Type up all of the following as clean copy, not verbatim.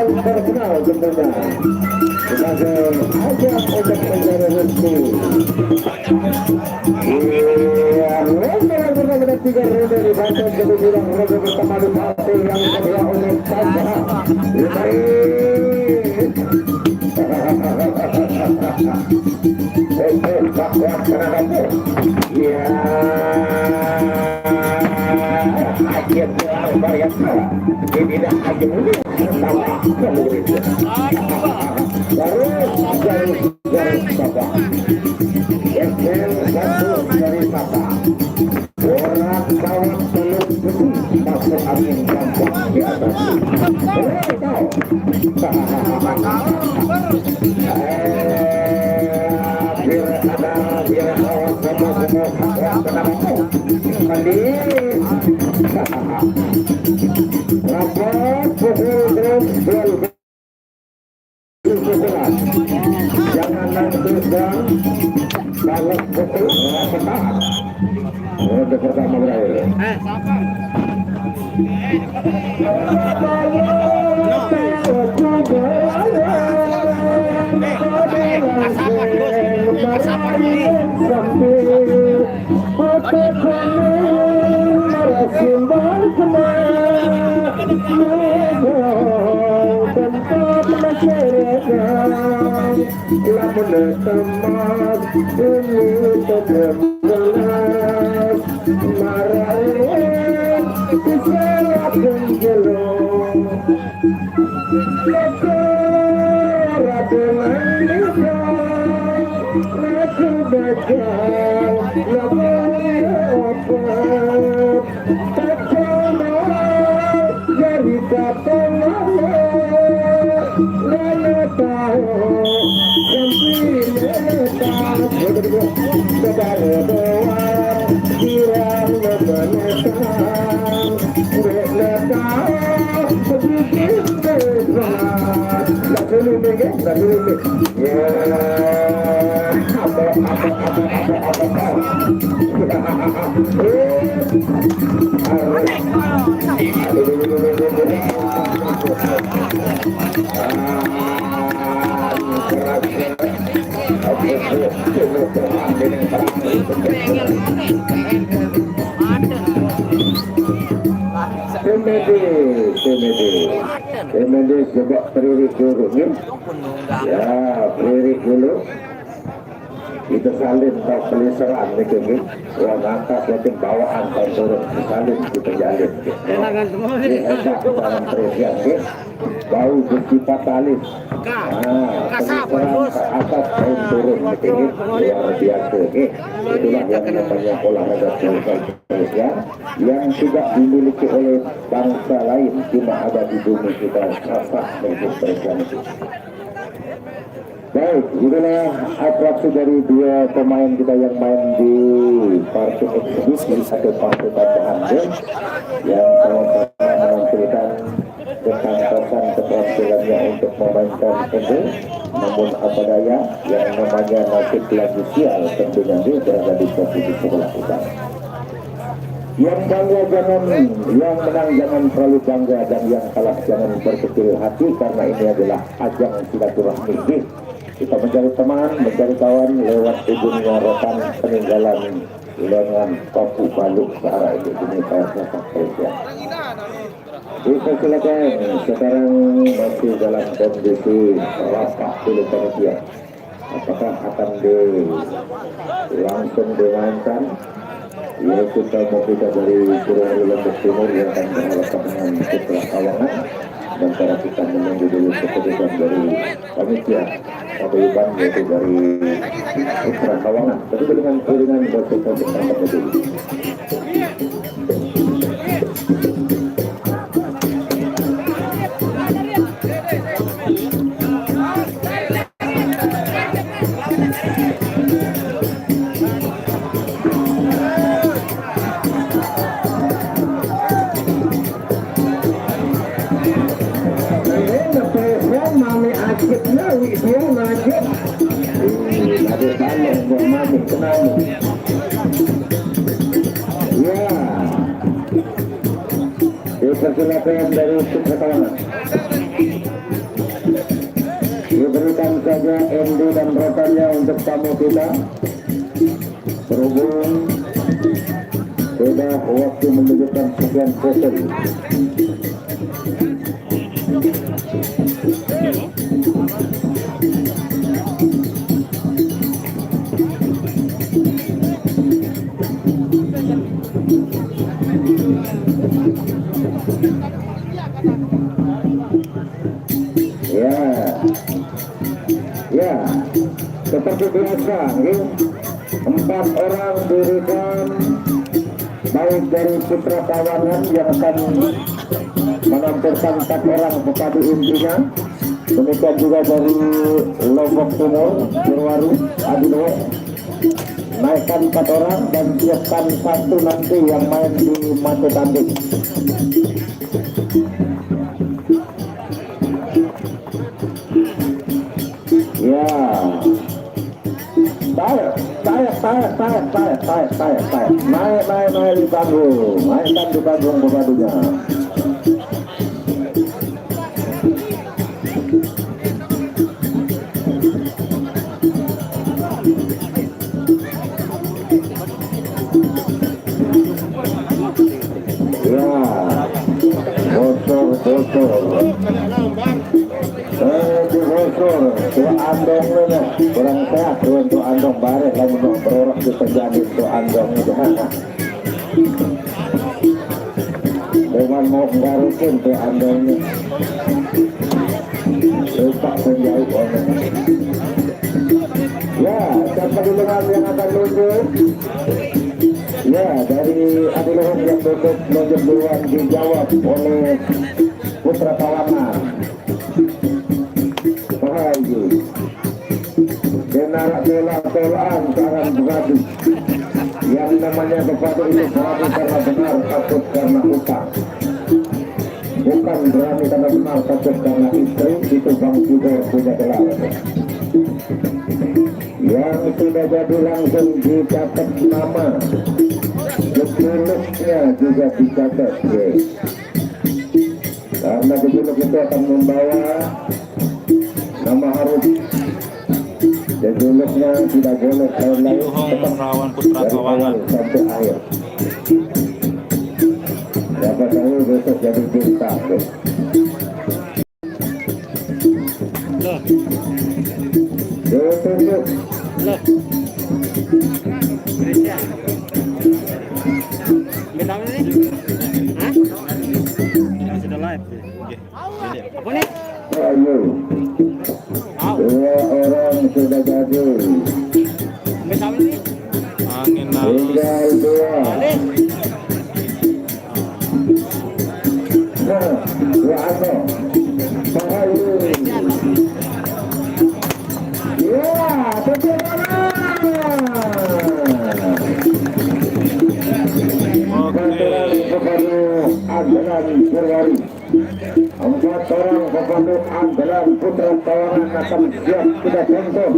yang terkenal tentunya sebagai ajang untuk mencari rezeki. Iya, ronde benar-benar 3 ronde dibantu kemudian ronde pertama dibantu yang kedua oleh Sandra. Ya, akhirnya varian salah. Ini tidak akhirnya salah. Garis Bapak. Esel satu dari Bapak. Orang kawat teluk besi masuk angin gampang di atas. Tahu? Kira kawat semua kenapa? Mandi. Rapat pukul terus jangan nanti dan balas pukul sesaat. Ronde pertama berakhir. Teman ini terbelas marahin diserap penjelong lekara dengan lisan aku dagang namanya obat tak pernah jadi datang lama tahu Komedi coba peririk dulu nih. Ya, peririk dulu. Kita salin tak pelisaran nih kini. Orang atas lagi bawaan tak turun salin kita jalin. Ini enak dalam perikian nih. Bau bersifat salin. Pelisaran ke atas tak turun kini. Luar biasa nih. Itulah yang namanya olahraga perikian yang tidak dimiliki oleh bangsa lain, cuma ada di bumi kita. Rasa untuk perikian itu. Baik, inilah atraksi dari dua pemain kita yang main di partai eksibisi atau partai tambahan yang sama-sama menampilkan ketangkasan keterampilannya untuk memainkan tentu. Namun apa daya yang namanya nasib lagi sial tentunya dia berada di posisi sebelah utara. Yang bangga jangan, yang menang jangan terlalu bangga, dan yang kalah jangan berkecil hati, karena ini adalah ajang silaturahmi. Kita mencari teman, mencari kawan lewat dunia rotan peninggalan lengan Papu Baluk Sahara itu ini saya sampaikan. Kita silakan sekarang masih dalam kondisi rapat dulu panitia. Apakah akan langsung dimainkan? Ya, kita mau kita dari Purwari Lombok Timur yang akan berhadapan dengan Putra Kawangan, dan cara kita menunggu dulu keputusan dari panitia paguyuban yaitu dari Putra Kawangan. Tapi dengan proses bersama dulu. Ya, dipersilakan dari Putra Kawangan. berikan saja MD dan rekannya untuk tamu kita. Berhubung sudah waktu menunjukkan sekian posen. Ya, seperti biasa, empat orang dirikan baik dari Putra Tawanan yang akan menampilkan 4 orang pepadu intinya. Demikian juga dari Lombok Timur, Jirwaru, Adino, naikkan 4 orang dan siapkan 1 nanti yang main di Mate Tanding. Ya, naik di panggung, naikkan di panggung pepadunya. Ya, bocor. Tua andong mana kurang sehat untuk andong bareng lagi mau berorok di terjadi tua andong itu dengan mau ngarusin tua andongnya lupa penjahit orang. Ya, siapa duluan yang akan nunjuk? Ya, dari Adiluhur yang nunjuk duluan dijawab oleh Putra Tawanan. Benar telaan sekarang beradu yang namanya beradu itu beradu karena benar takut karena utang, bukan berani karena benar takut karena istri. Itu Bang Judor punya gelar yang sudah jadi langsung dicatat nama, judulnya juga dicatat karena judul itu akan membawa nama harus. Judulnya tidak boleh lain Rawan Putra Tawanan sampai akhir. Siapa tahu besok jadi bintang. Tunjuk. Bintang ini? Hah? Sudah live. Apa nih? Ayo. 2 orang sudah jadi. Angin Tinggal 2. Nah, 2 apa? Ayo. Ya, Andalan Jirwaru. 4 orang pepadu andalan Putra Tawanan akan siap kita tonton.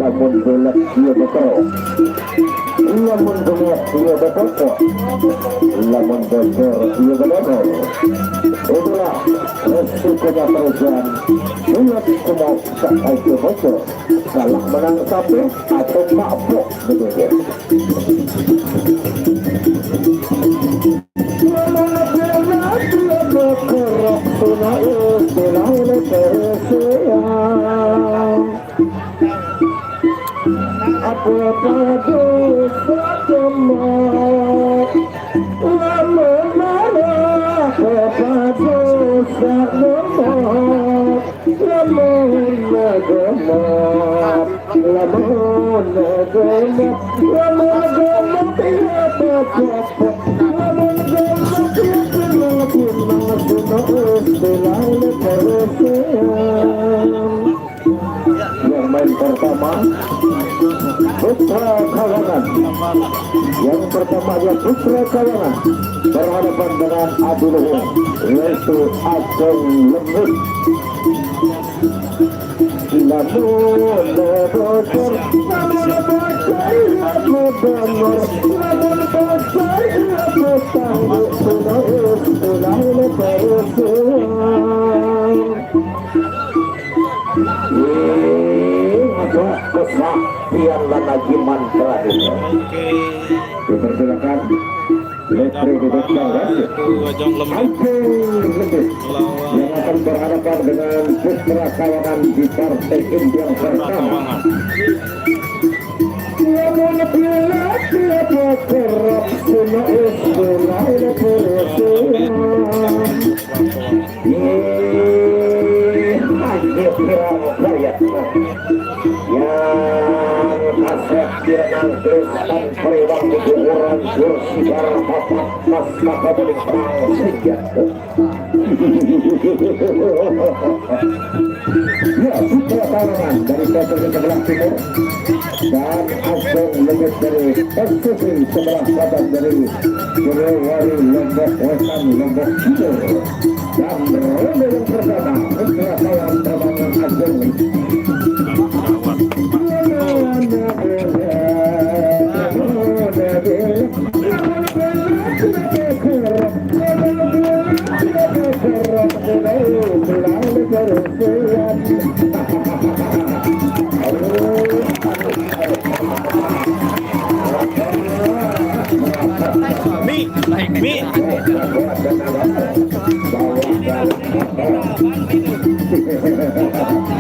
Lamun belak dia betul, lamun belak dia betul, lamun bocor dia betul. Itulah resikonya perusahaan. Ingat semua sampai ke bocor, kalah menang satu atau kapok begitu. Lamun belak dia betul, kepada sakemah lamun marah kepada sakemah lamun nagemah lamun nagemah lamun nagemah ya bapak lamun nagemah ya yang main pertama Putra Kawangan. Yang pertama adalah Putra Kawangan berhadapan dengan Adu Luhung yaitu Ageng Lembut. Namun bocor, namun bocor, namun bocor, namun bocor, namun sanggup sudah agak kesaktian lagi mantra itu. Dipersilakan. Letri didekkan Ajeng Lembut yang akan berhadapan dengan Putra Kawangan di partai yang pertama. Yang asep direnang dan periwang di orang kursi darah papat mas maka boleh perang senjata. Ya, Putra Kawangan dari Pasir sebelah timur dan Ageng Lembut dari Pasir sebelah barat dari Polewali Lombok Wetan Lombok Timur. Dan ronde yang pertama Putra Kawangan terbangun Ageng Mi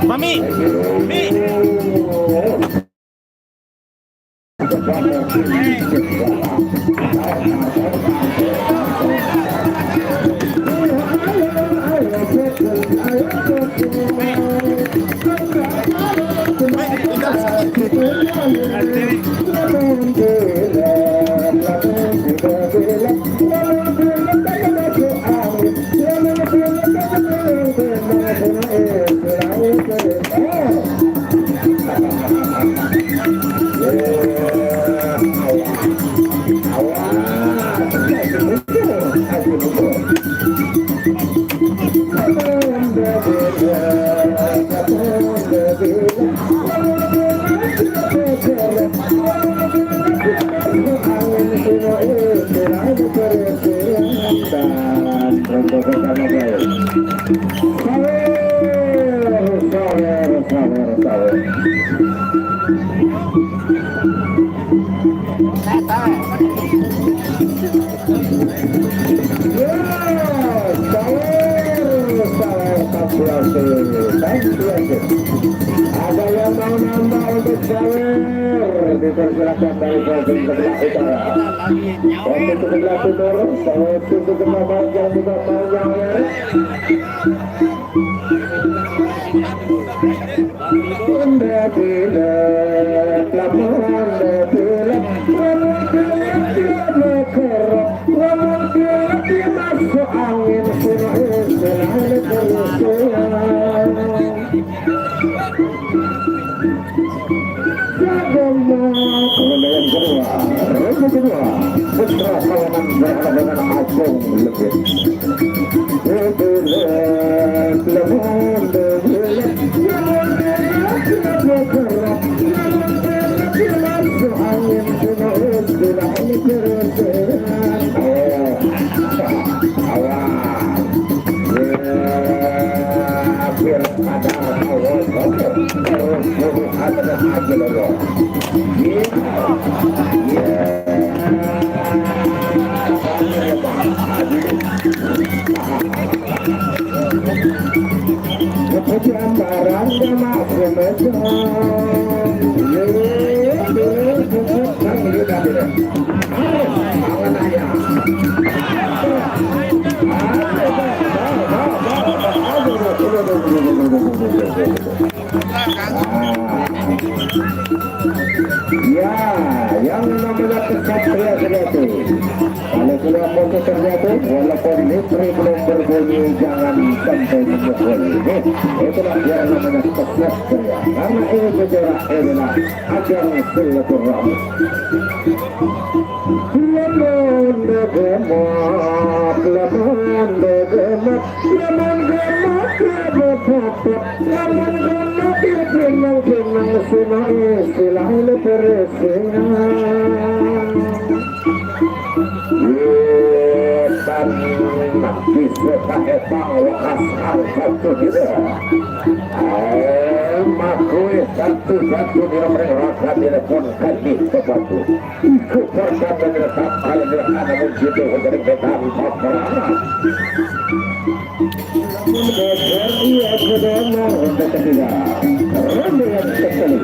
Mami Mi ada yang mau nambah untuk sawer dipersilakan dari bagian sebelah utara. Untuk sebelah timur, sawer untuk kemampuan yang juga panjang ya. Bunda bila, lamun bila, lamun bila bila kerap, lamun bila masuk angin sungai selalu teruskan. Ronde kedua, Putra Kawangan berhadapan dengan Ageng Lembut. Keputusan barang sama foto terjatuh walaupun listrik belum berbunyi jangan sampai memukul. Itulah yang namanya sukses pria, karena ini bergerak adalah ajang silaturahmi. Lemon gemak, lemon gemak, lemon gemak, lemon gemak, kenang kenang senang istilah leperesingan. Yesan bisa pakai wakas satu gitu. Makui satu-satu di nomor rasa telepon kaki sepatu. Ikut serta menyertak kali berada begitu dari betan paparan. Beker ia kedana untuk ketiga. Ronde yang sekali.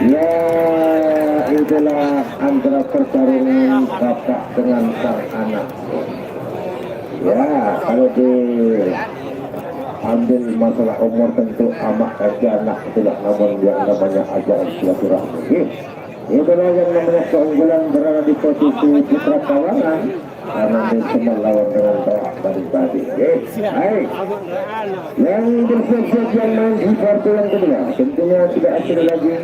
Ya, itulah antara pertarungan bapak dengan sang anak. Ya, kalau diambil masalah umur tentu amak aja anak itulah namun yang namanya ajaran silaturahmi. Itulah yang namanya keunggulan berada di posisi putra kawangan karena dia lawan dengan tawak tadi. Baik, yang bersiap-siap yang main di kartu yang kedua tentunya tidak asing lagi.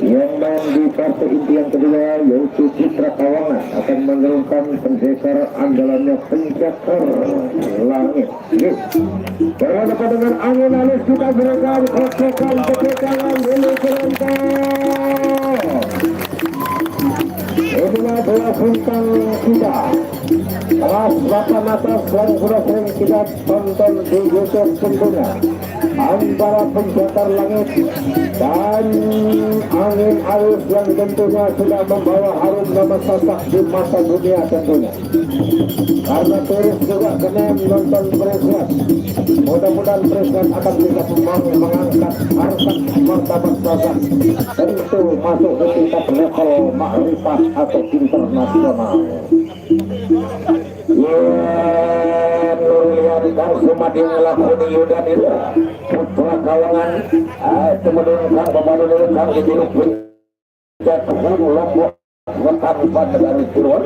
Yang main di kartu inti yang kedua yaitu Putra Kawangan akan menurunkan pendekar andalannya Pencakar Langit. Berhadapan dengan angin halus kita berikan kocokan ketegangan dulu serentak. Itulah bola bintang kita. Kelas 8 atas yang sudah sering kita tonton di YouTube tentunya. Antara Pencakar Langit dan angin halus yang tentunya sudah membawa harum nama Sasak di mata dunia tentunya. Karena turis juga kena menonton Presiden. Mudah-mudahan Presiden akan bisa mengangkat harkat martabat Sasak. Tentu masuk ke tingkat level makrifat atau internasional. Nurlian Kang Sumading lakoni Yudan itu Putra Kawangan kemudian Kang Babalu Kang Ditiluk Jatuh Lombok Wetan pada dari Turun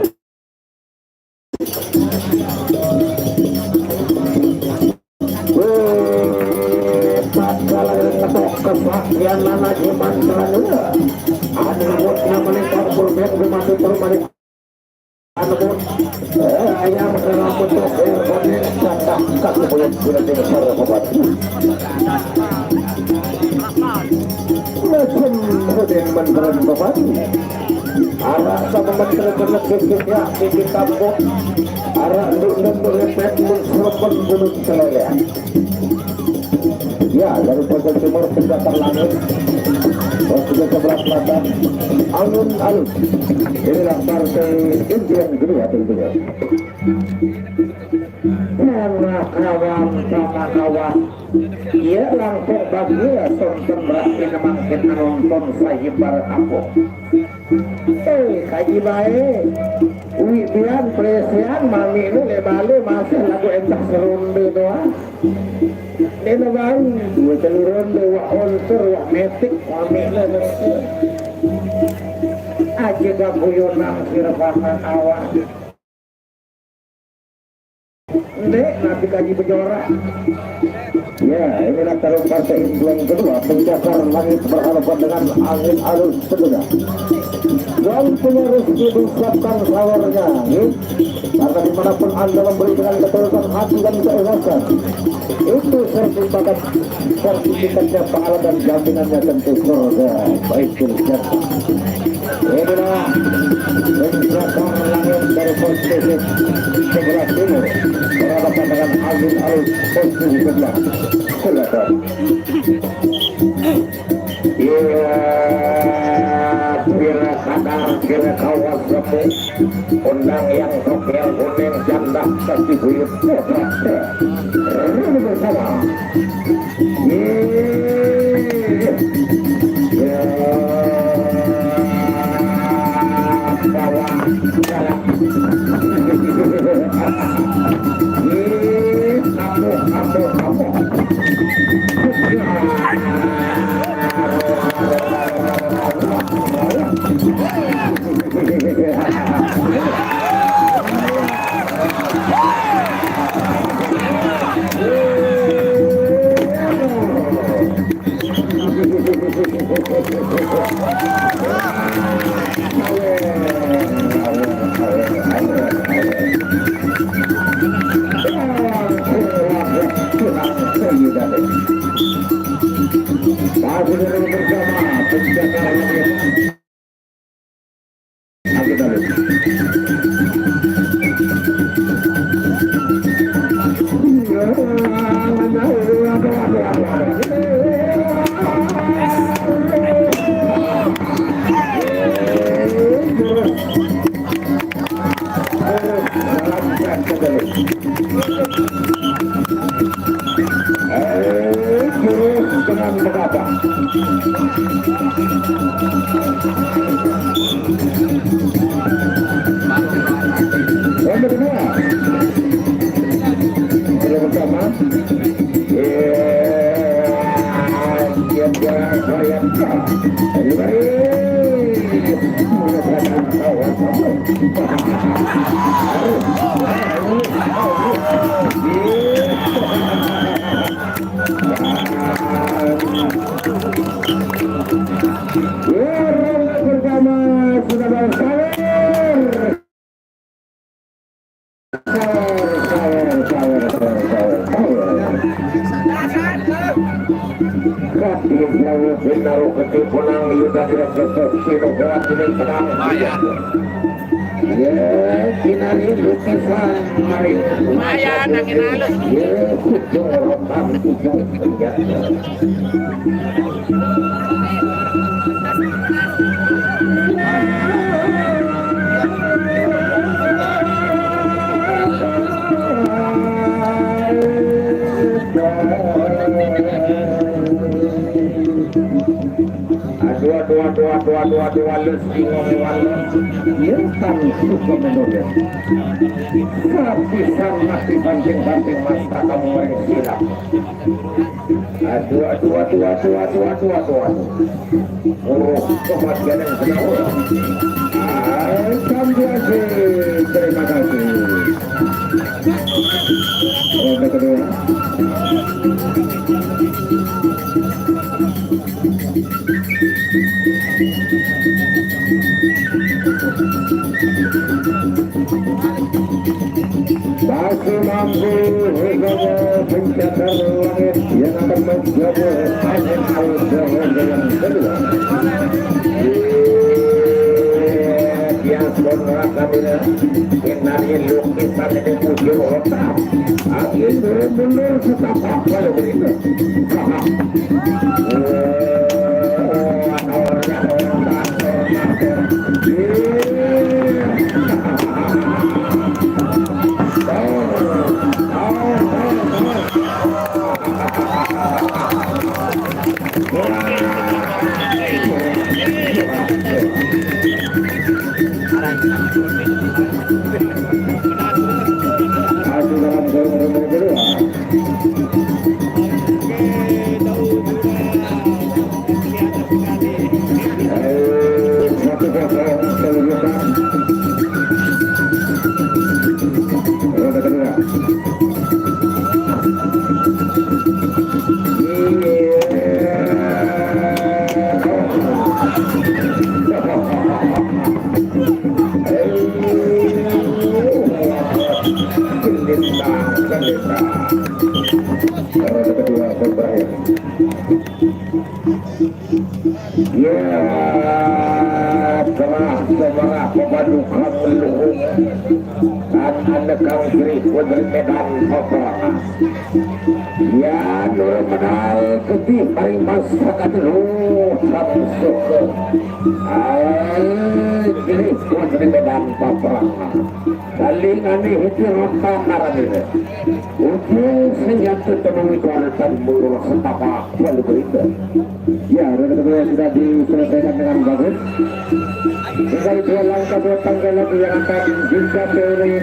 Padahal ngetok kesaktian mana di mantranya ada buatnya meningkat berbeda bermati termalik Anapun ayam rambut yang konek datang kaki boleh guna dengan cara obat. Macam kemudian menteran obat. Arah sama menteri kena keknya di kampung. Arah untuk berepet menserapkan gunung selaya. Ya dari Pasar Timur Pencakar Langit. Posisi sebelah selatan angin halus. Inilah partai inti yang kedua tentunya. Karena kawan sama kawan, ia langsung bagi sonton berarti nemangkin nonton sahibar aku. Kaji baik, Widian Presian mami ini lebalu masih lagu entah serundu doang. Ini bang, dua celurundu, wak onser, wak metik, mami ini aja gak buyunang sirpakan awak. Nek, masih kaji Bejora. Ya, inilah tarung partai yang kedua. Pencakar langit berhadapan dengan angin alus sedunia. Dan punya rezeki disiapkan sawarnya, karena dimanapun anda memberi dengan ketulusan hati dan keikhlasan, itu sertifikatnya pahala dan jaminannya tentu surga. Baik Kirjan. Inilah pencakar langit dari posisi sebelah timur berhadapan dengan angin alus posisi sebelah selatan. Kira sadar, kira kawas sepu undang yang kokel kuning janda kaki buyut ini bersama lumayan ang inalot. Dua lesi ngomong yang kami suka menolak kehabisan masih banting-banting mata kamu yang silap. Aduh kematian yang kedua. Terima kasih. Ronde kedua. Masih mampu hingga pencakar langit yang akan menjadi angin alus yang kedua. Yang sonrak bila kenari lukisan ini muncul otak. Angin benar setapak kalau begitu. Ya, semangat pemadukan mendukung dan anda kau kiri dari medan peperangan. Ya, nur menal ketih paling masyarakat lu samsuk. Kiri dari medan peperangan. Salingan itu apa karena ujung senjata temui kualitas mengurus setapak wali berita. Ya, kedua sudah diselesaikan dengan bagus. Tinggal dua langkah dua tangga lagi yang akan dicapai.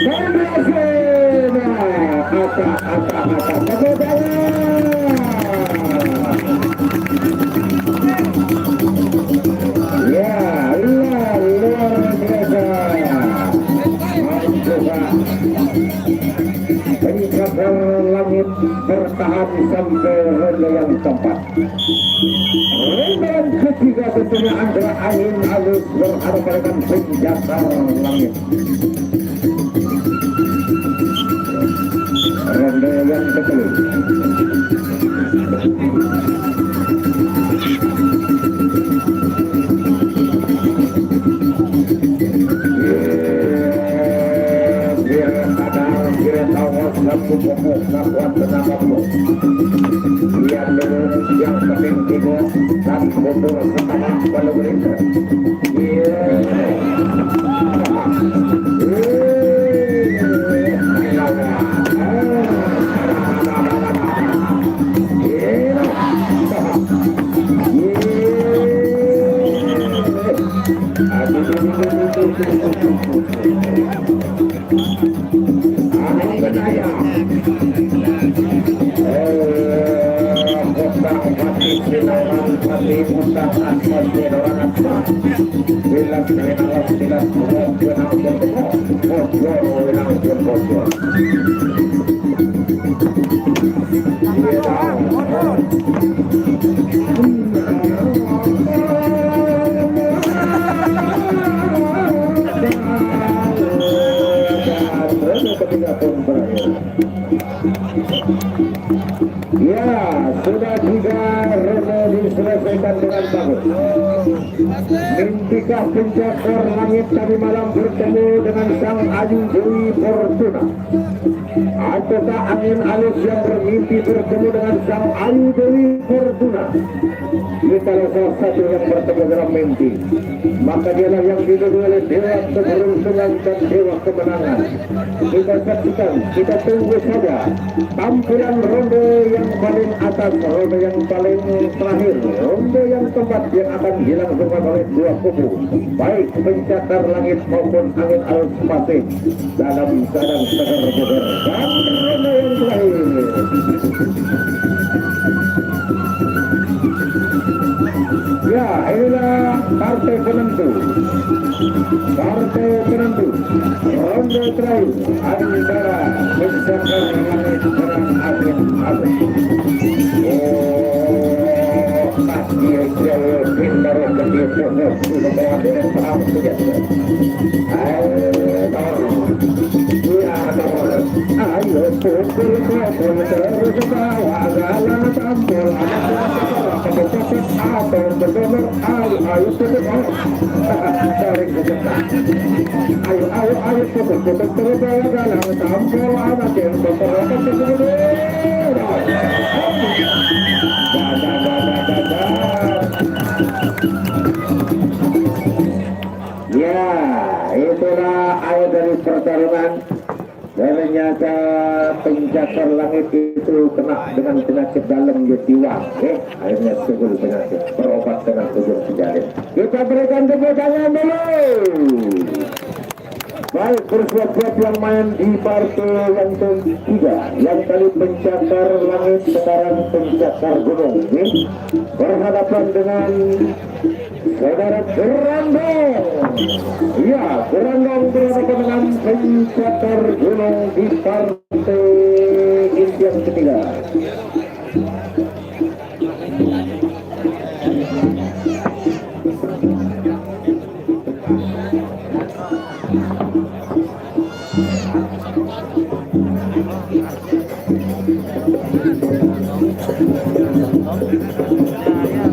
Dan berhasil. Apa ya, luar biasa. Pencakar langit bertahan sampai ronde yang keempat. Ronde yang ketiga tentunya antara angin halus berhadapan dengan pencakar langit. Ronde yang ketujuh. Yang penting tiga dan foto pertama pada berita. Ya, sudah 3 ronde diselesaikan dengan bagus. Mintikah pencakar langit tadi malam bertemu dengan sang Ayu Dewi Fortuna? Ataukah angin alus yang bermimpi bertemu dengan sang Ayu Dewi Fortuna? Ini salah satu yang bertemu dalam mimpi. Maka dialah yang didukung oleh dewa keberuntungan dan dewa kemenangan. Kita saksikan, kita tunggu saja tampilan ronde yang paling atas, ronde yang paling terakhir, ronde yang keempat yang akan dilangsungkan oleh dua kubu, baik pencakar langit maupun angin alus pasif dalam keadaan segar bugar. Dan ronde yang terakhir. Ya, inilah partai penentu. Partai penentu. Ronde terakhir antara pencakar langit dan angin alus. Pintar ke dia sudah berada paham saja. Ayo pukul kau terus bawa galan tampil atau berdonor ayo tutup dari kejepat ayo tutup terus bawa galan tampil anak yang berperan segede ya, itulah akhir dari pertarungan. Dan ternyata pencakar langit itu kena dengan penyakit dalam jiwa. Akhirnya segul penyakit berobat dengan ujung sejarit. Kita berikan tepuk tangan dulu. Baik, bersiap-siap yang main di partai yang ketiga. Yang tadi pencakar langit, sekarang pencakar gunung. Berhadapan dengan saudara Gerandong. Ya, Gerandong berhadapan dengan pencakar gunung di partai yang ketiga. Ya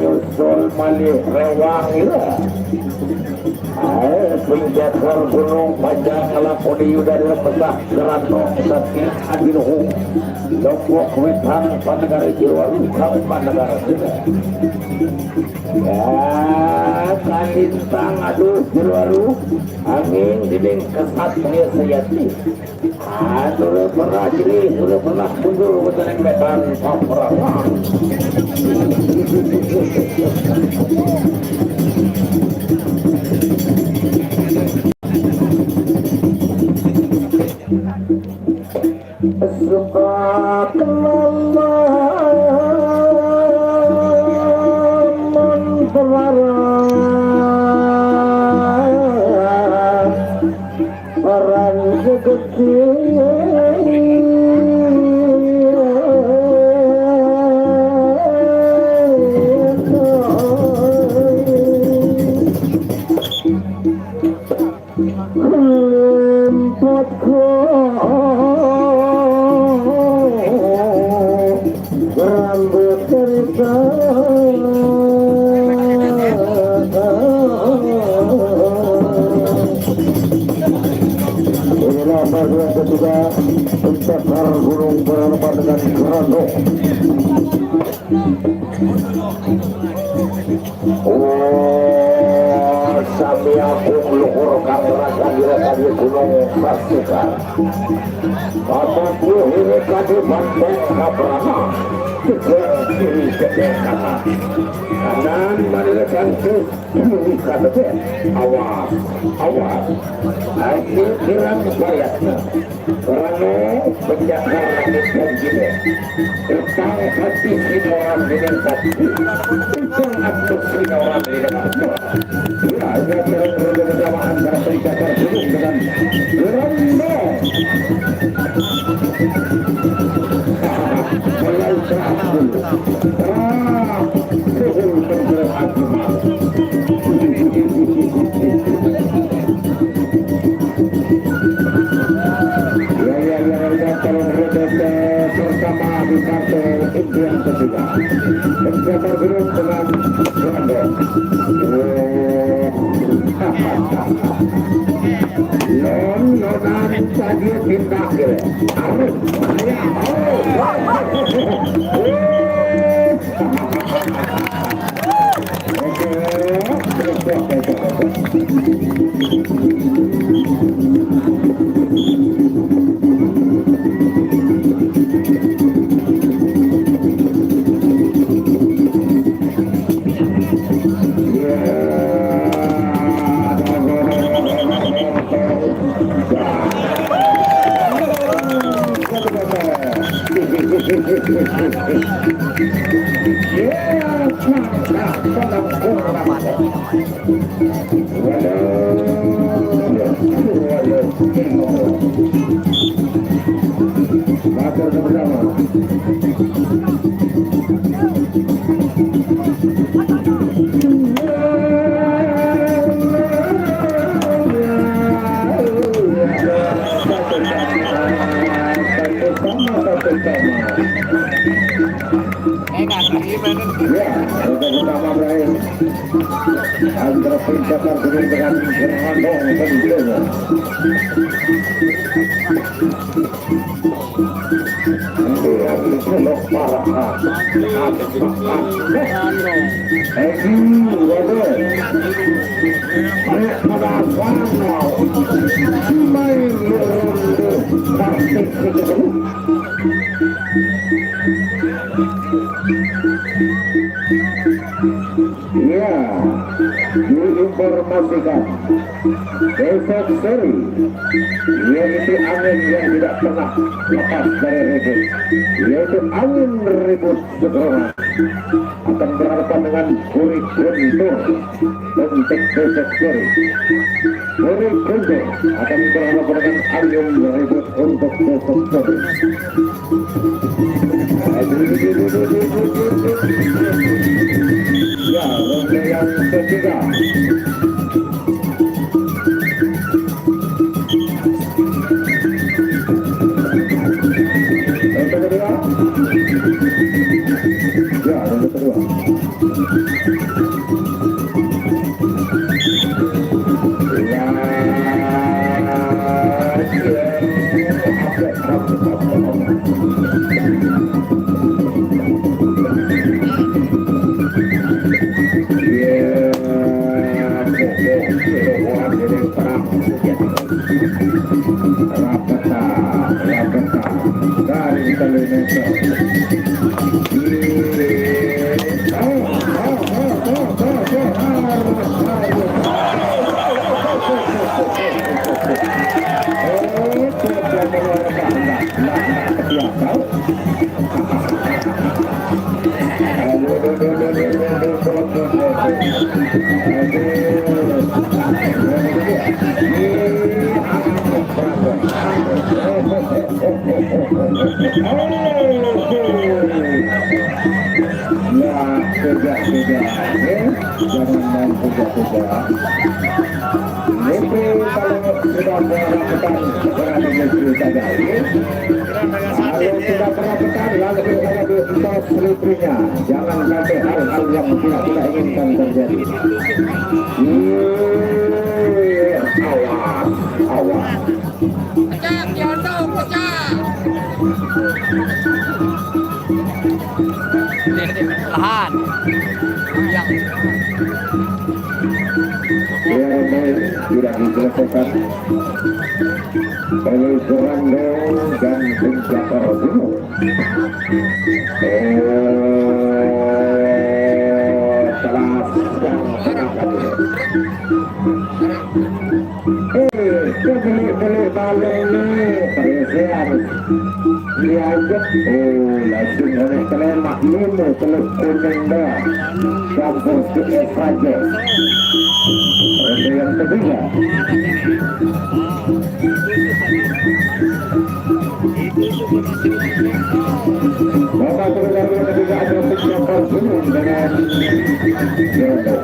nyusul malih rewang ya. Penjaga gunung panjang ngelakoni dari lepetah gerano saking adinuhu lombok wetan panegara Jiwaru kami panegara kita ya kalintang aduh Jiwaru angin dinding kesatnya sejati sudah pernah jadi sudah pernah mundur betul yang medan peperangan suka kelaman pelarang orang sekecil inilah bagian ketiga pencakar gunung berhadapan dengan Gerando. Sami agung luhur kang rasa di gunung Pasukan. Apapun ini kadi banteng kabrana kiri kedeng kanan kanan marilekan ke kiri kadang awas awas akhir kiran bayatnya karena penjaga langit dan jile tentang hati sinoran dengan hati tentang aktif sinoran dengan hati ya ini adalah bersama antara penjaga gunung dengan Gerando mulai terakhir suhul bergerak bersama di kartel impian ketiga penjaga gunung dengan Gerando non tadi tindak arif antara penjaga gunung dengan Gerando tentunya. Yang selok parah ya, diinformasikan besok sore yaitu angin yang tidak pernah lepas dari ribut, yaitu angin ribut segera akan berhadapan dengan Puri Guntur untuk besok sore. Murid Kunto akan berhadapan dengan Aryum Rebut untuk besok. Ya, ronde yang ketiga. Ronde kedua. Ya, ronde kedua. Jangan sampai hal-hal yang tidak inginkan terjadi. Awas, awas. Pecah, jatuh, pecah. Lahan. Yang tidak diselesaikan oleh Serando dan Penjaga Gunung. Beli balik diajak langsung oleh telemak lima telur kuning dah campur sikit saja. Ronde yang ketiga. Maka terlalu ketiga ada Penjaga Gunung dengan Jodoh.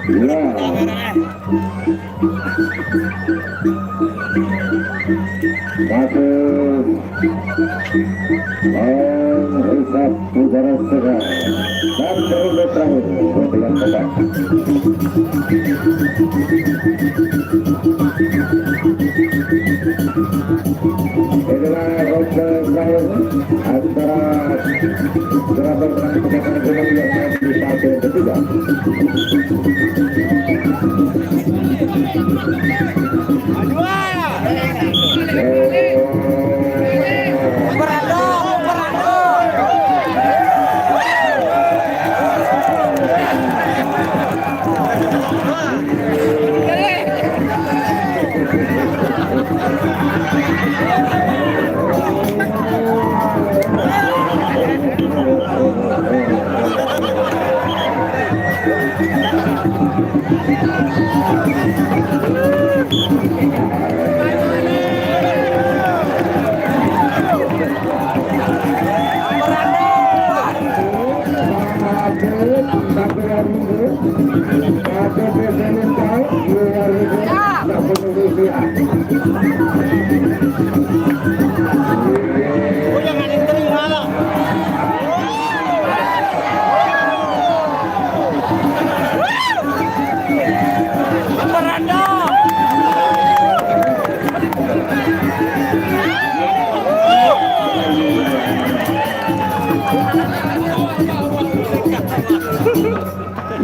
Ya. Masuk Risat Pujara Segar dan periode terakhir dengan kotak. Inilah ronde terakhir antara gerakan penangkapan gunung yang main di partai ketiga.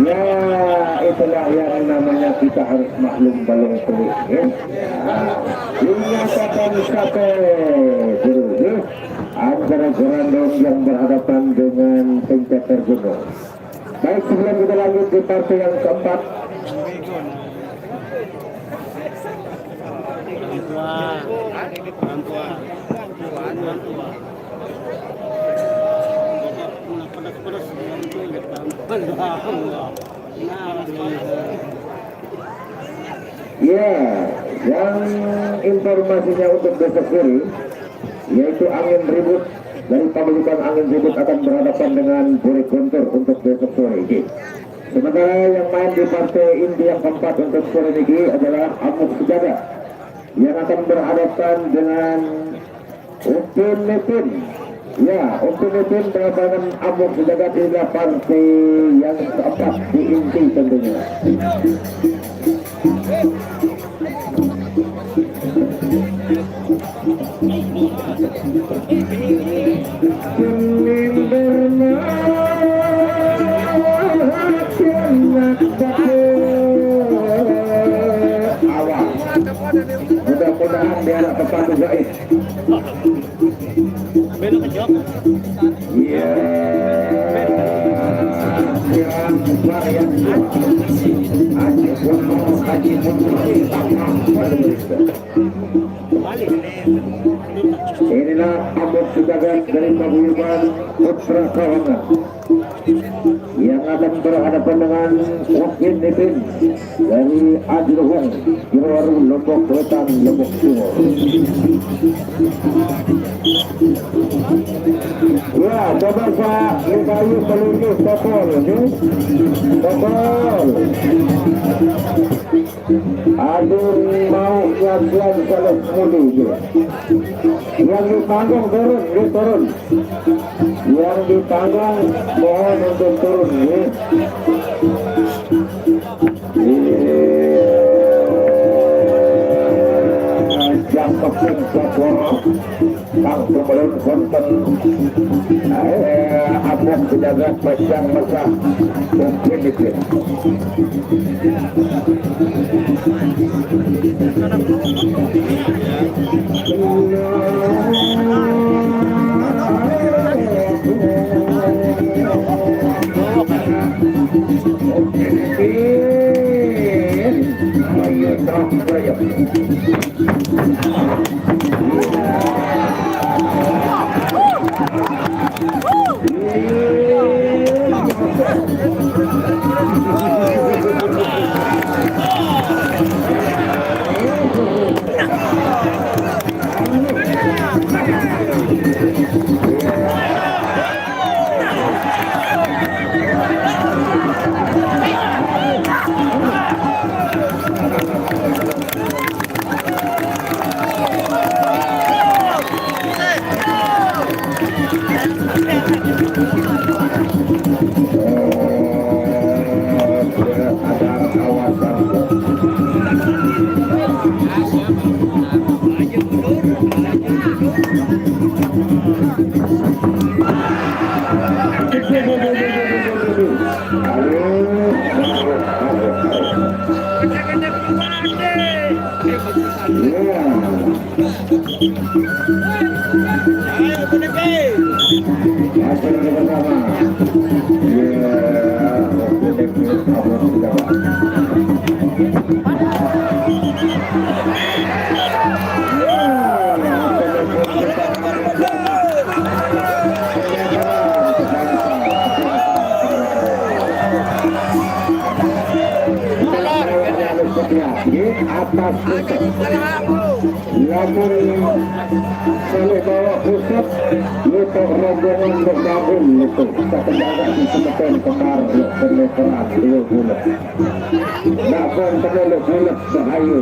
Ya, itulah yang namanya kita harus maklum balong pelik ya. Dinyatakan satu jeruji antara Gerandong yang berhadapan dengan Penceter Gunung. Baik, sebelum kita lanjut di partai yang keempat, ya, yang informasinya untuk besok sore yaitu angin ribut dari pembentukan angin ribut akan berhadapan dengan Buri Guntur untuk besok sore ini. Sementara yang main di partai inti yang keempat untuk sore ini adalah Amuk Sejagat yang akan berhadapan dengan Upin Nipin. Ya, Upin Nipin berhadapan Amuk Sejagat adalah partai yang keempat di inti tentunya. Mudah-mudahan dia anak tepat gaib. Belok ke jok. Iya. Yang varian Haji Purno, Haji inilah Amuk Sejagat dari paguyuban Putra Kawangan yang akan berhadapan dengan Upin Nipin dari Adiluhung, Jerowaru, Lombok Wetan, Lombok Timur. Ya, coba Pak Libayu pelunjuk topol, topol. Aduh, mau nyaksian kalau mudi yang dipanggang turun, dia turun. Yang dipanggang mohon untuk turun ya. Yang keping Saporo Kang Pembelun Konten Amuk Sejagat Pasang Masa Mungkin dikit ayo terang berayap. Hasil bersama. Ya, di atas namun kalau bawa pusat itu rombongan bergabung itu kita penjaga di semeton kemar penetraan 20 namun terlalu bulat bahaya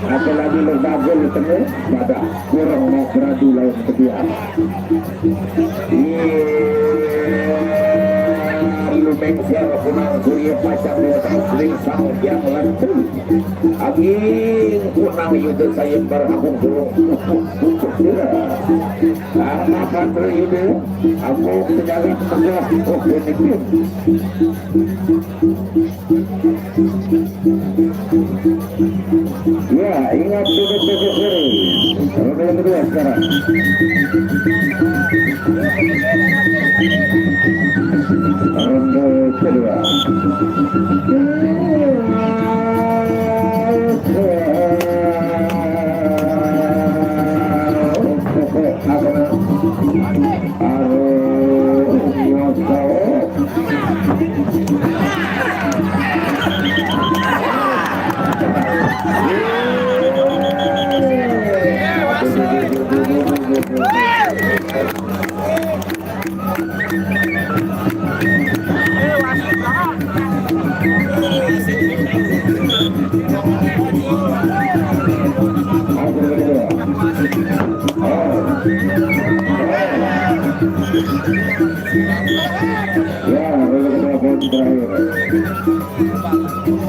apalagi bergabung itu pada kurang mau beradu lain kebiasaan Lumengsiar kunang kuliah pacang sering sang yang lantur aging kunang yuda saya beragung burung apa kantor yuda aku sejarah sejarah benefit ya ingat betul-betul kalau yang kedua sekarang ronde kedua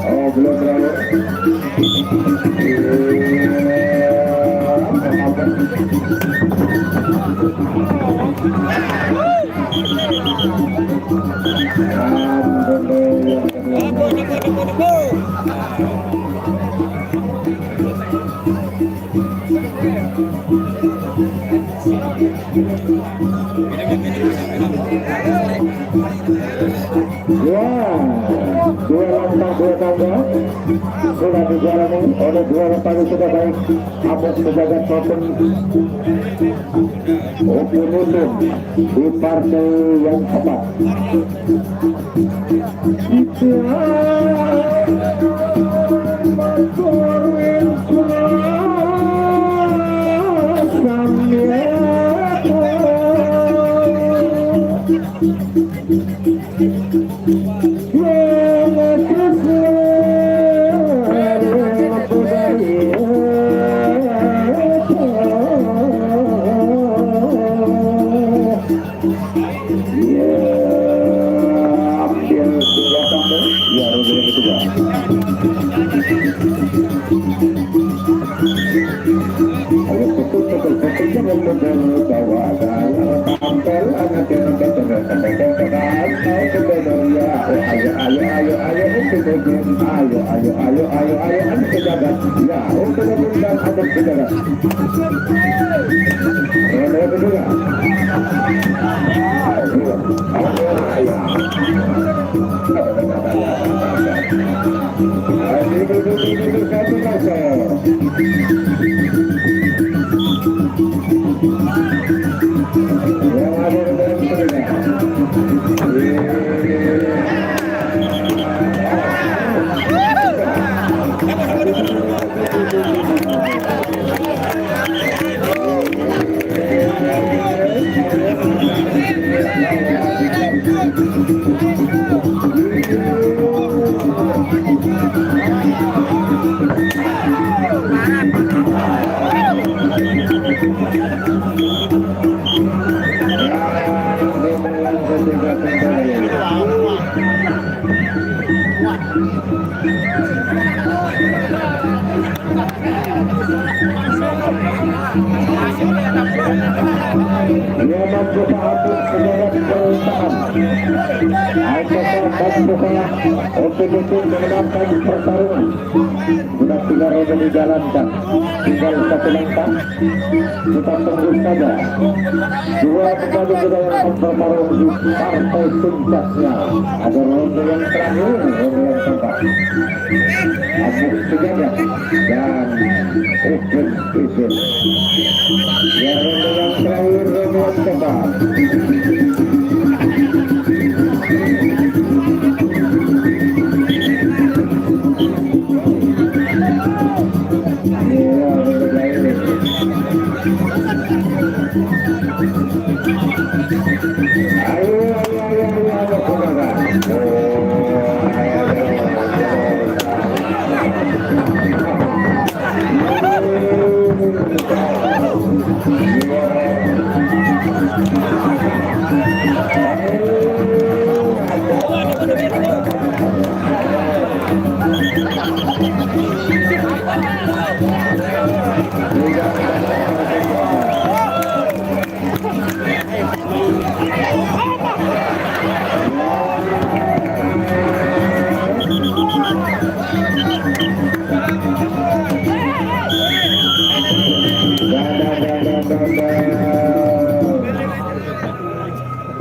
oh belum berakhir ya, dua lantang dua tangga sudah dijalani oleh dua lantang sudah baik Amos menjaga topen Opunutun di partai yang tepat Dia membuka akun sejarah perusahaan. Apakah membuka OPDP memenangkan pertarungan? Sudah 3 ronde dijalankan, tinggal 1 langkah. Kita tunggu saja. 2 kembali ke dalam pertarungan di partai puncaknya. Ada ronde yang terakhir, ronde yang keempat. Agus Sejagat dan Open Vision. Ya, ronde yang terakhir, ronde yang keempat.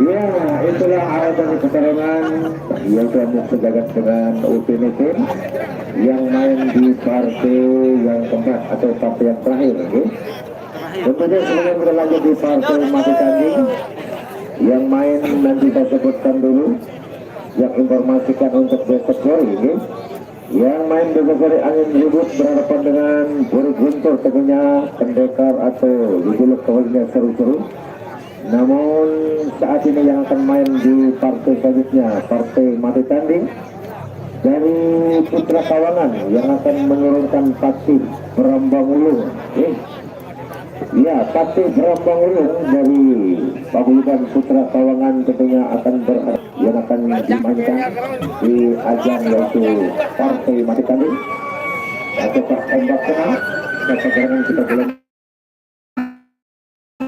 Ya, itulah awal dari pertarungan yang telah Sejagat dengan Ultimatum yang main di partai yang keempat atau partai yang terakhir. Kemudian sebelum berlanjut di partai mati tanding yang main nanti saya sebutkan dulu, yang informasikan untuk besok sore. Yang main besok sore angin ribut berhadapan dengan Buru Guntur, tentunya pendekar atau dijuluk kawalnya seru-seru. Namun saat ini yang akan main di partai selanjutnya, partai mati tanding dari Putra Kawangan yang akan menurunkan Patih Berambang Ulung. Ya, Patih Berambang Ulung dari paguyuban Putra Kawangan tentunya akan berhadapan yang akan dimainkan di ajang yaitu partai mati tanding. Apakah ombak tengah? Sekarang kita boleh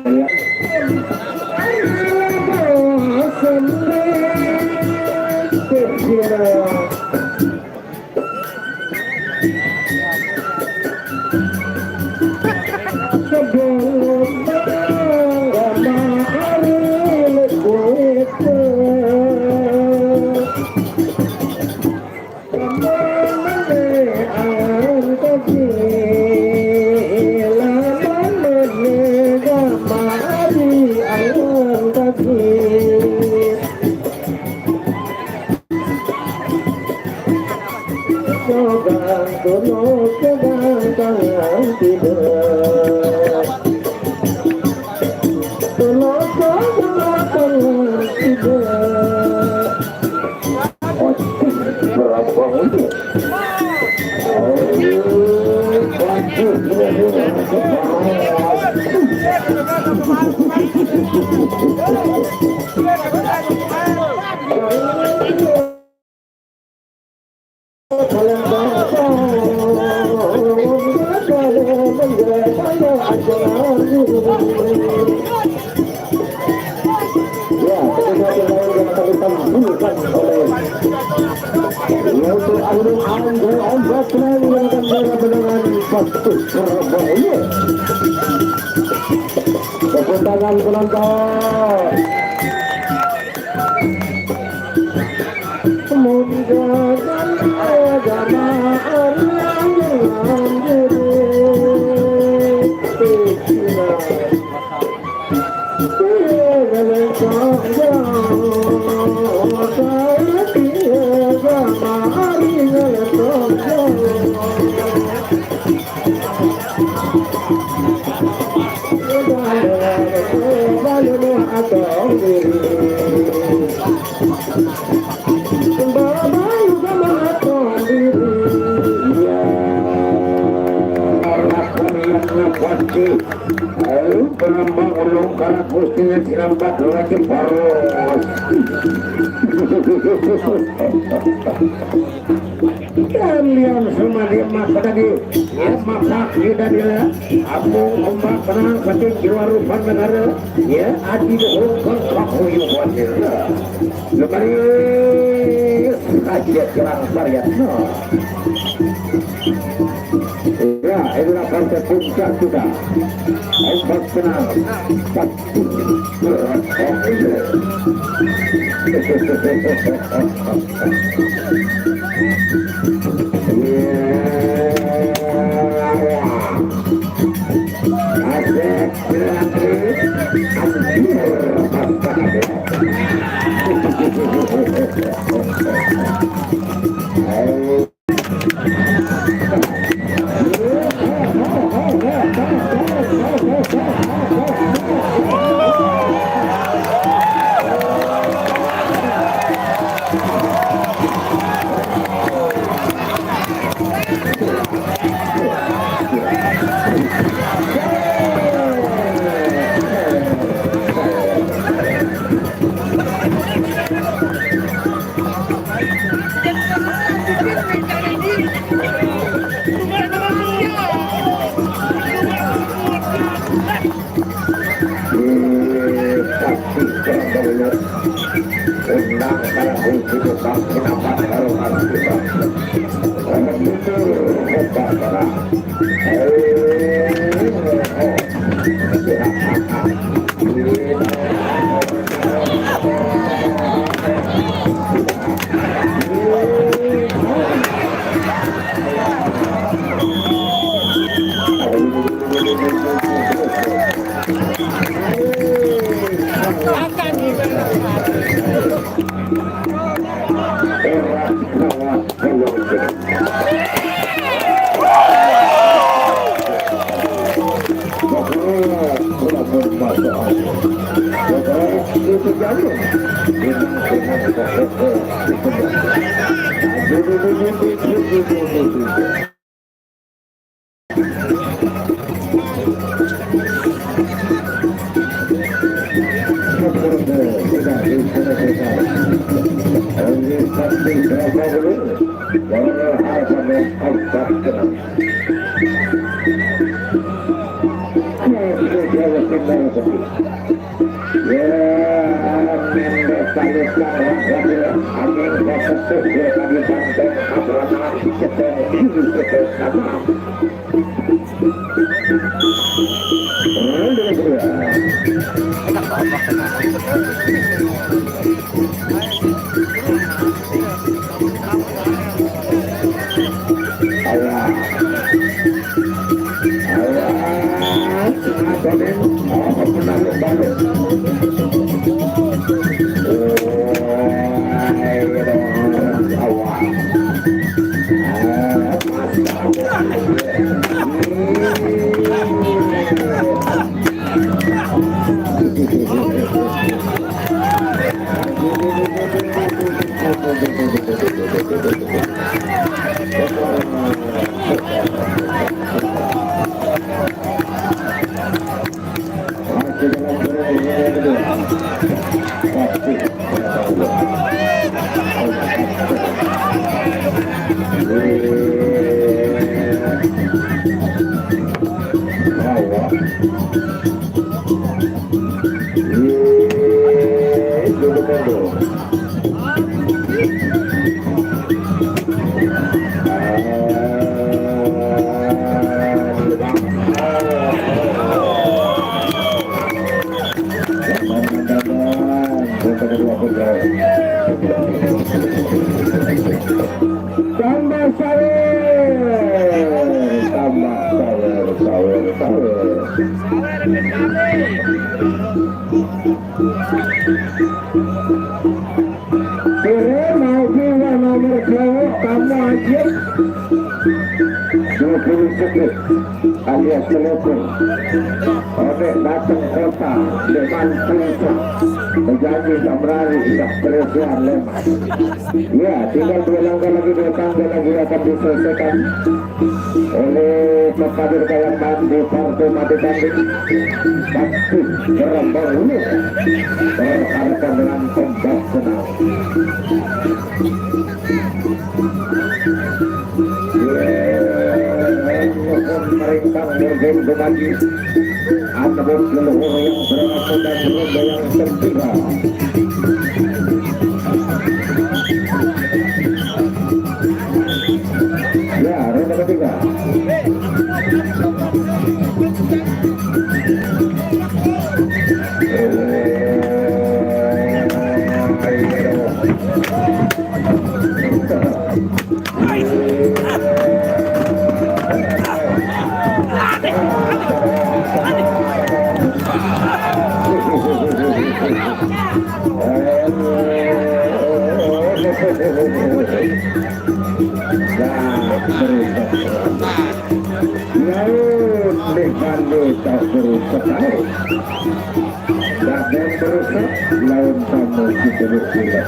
lihat. Tepuk tangan penonton. Ayo penambang ulung karena kustinya sinambat lagi paros. Kalian semua dia masa tadi ya masak kita dia aku ombak penang ketik jiwa rupan negara ya adi dohongkan aku yubuatnya lebaris aja kerang varian ya itulah partai puncak kita ombak penang satu berat nomor 2 kamu aja 20 sekit alias telepon oleh datang kota dengan perintah menjadi samrari tidak perempuan lemah. Ya, tinggal 2 langkah lagi, 2 tangga lagi akan diselesaikan oleh pekadir kayak mandi partai mati tanding pasti berambang ini berharapkan dengan kompak senang. Merintang bergem kembali ataupun leluhur yang berasal dari roda yang ketiga. Ya, roda ketiga. Laut dekande tak berusaha dan berusaha laut tamu kita berusaha.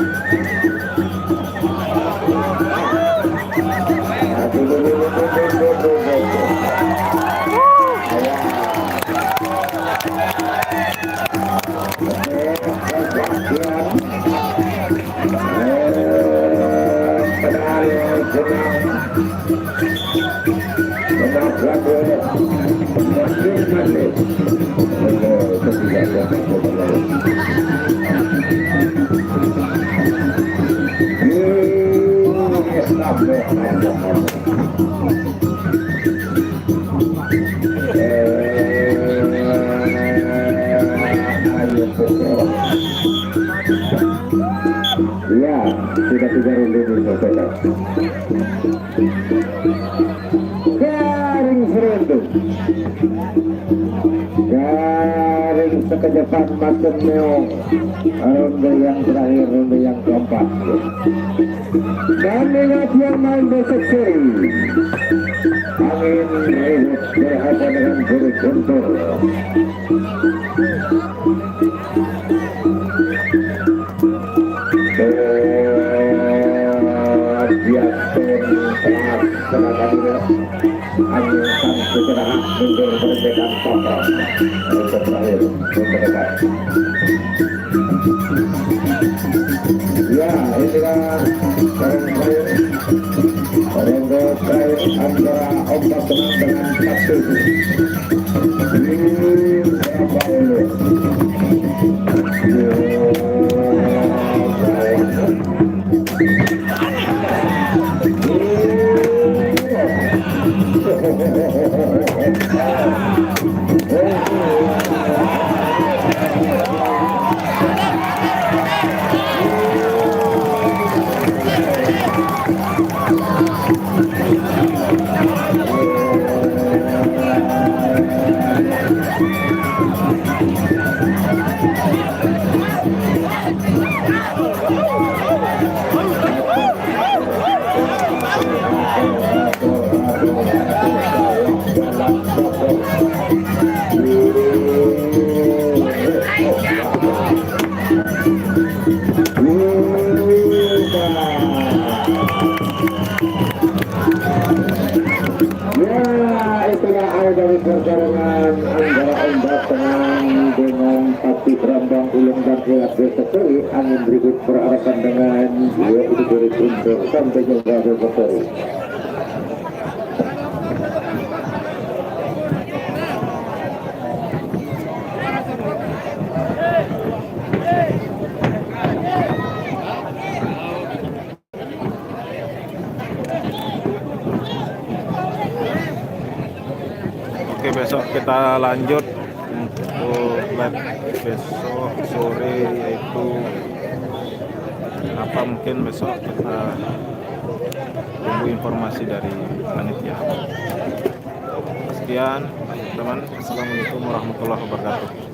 Ya, sudah 3 ronde diselesaikan. Garing seronde. Garing sekejapan macam neong. Ronde yang terakhir, ronde yang keempat. Dan ingat yang main besok seri. Angin ribut berhadapan dengan buru guntur. Angin secara mundur berdekat total untuk terakhir berdekat. Ya, inilah Renggo terakhir antara ombak tenang dengan pasir. Ini berapa oleh dari perjalanan antara ombak tenang dengan pasti berambang ulung dan helat besok-seri. Angin berikut berarakan dengan itu dari untuk sampai juga besok-seri. Oke, besok kita lanjut untuk live besok sore, yaitu apa mungkin besok kita tunggu informasi dari panitia. Sekian teman, assalamualaikum warahmatullahi wabarakatuh.